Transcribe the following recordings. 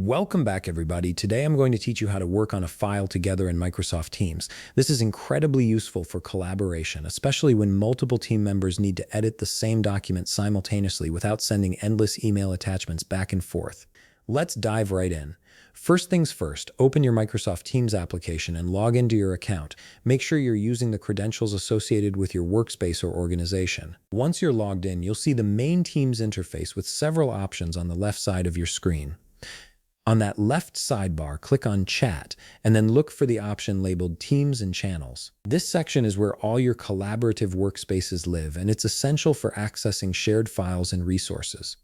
Welcome back, everybody. Today I'm going to teach you how to work on a file together in Microsoft Teams. This is incredibly useful for collaboration, especially when multiple team members need to edit the same document simultaneously without sending endless email attachments back and forth. Let's dive right in. First things first, open your Microsoft Teams application and log into your account. Make sure you're using the credentials associated with your workspace or organization. Once you're logged in, you'll see the main Teams interface with several options on the left side of your screen. On that left sidebar, click on Chat, and then look for the option labeled Teams and Channels. This section is where all your collaborative workspaces live, and it's essential for accessing shared files and resources.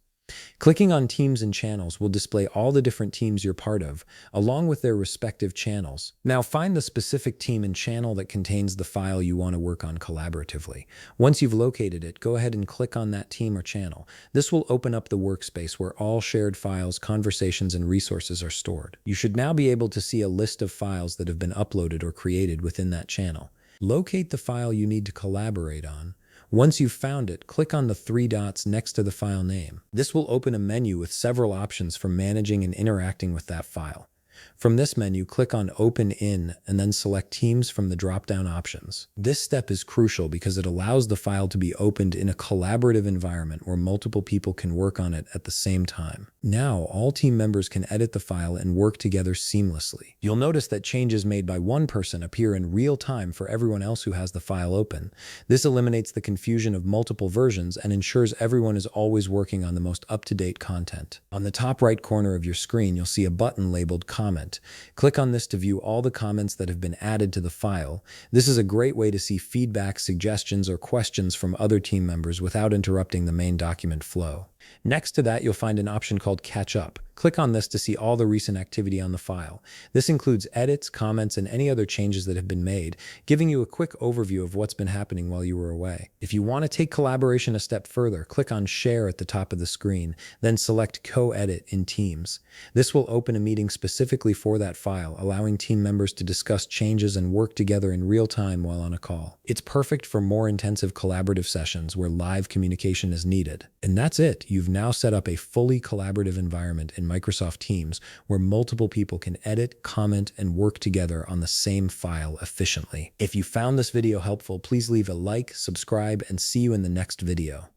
Clicking on Teams and Channels will display all the different teams you're part of, along with their respective channels. Now find the specific team and channel that contains the file you want to work on collaboratively. Once you've located it, go ahead and click on that team or channel. This will open up the workspace where all shared files, conversations, and resources are stored. You should now be able to see a list of files that have been uploaded or created within that channel. Locate the file you need to collaborate on. Once you've found it, click on the three dots next to the file name. This will open a menu with several options for managing and interacting with that file. From this menu, click on Open In and then select Teams from the drop-down options. This step is crucial because it allows the file to be opened in a collaborative environment where multiple people can work on it at the same time. Now, all team members can edit the file and work together seamlessly. You'll notice that changes made by one person appear in real time for everyone else who has the file open. This eliminates the confusion of multiple versions and ensures everyone is always working on the most up-to-date content. On the top right corner of your screen, you'll see a button labeled Comment. Click on this to view all the comments that have been added to the file. This is a great way to see feedback, suggestions, or questions from other team members without interrupting the main document flow. Next to that, you'll find an option called Catch Up. Click on this to see all the recent activity on the file. This includes edits, comments, and any other changes that have been made, giving you a quick overview of what's been happening while you were away. If you want to take collaboration a step further, click on Share at the top of the screen, then select Co-Edit in Teams. This will open a meeting specifically for that file, allowing team members to discuss changes and work together in real time while on a call. It's perfect for more intensive collaborative sessions where live communication is needed. And that's it. You've now set up a fully collaborative environment in Microsoft Teams where multiple people can edit, comment, and work together on the same file efficiently. If you found this video helpful, please leave a like, subscribe, and see you in the next video.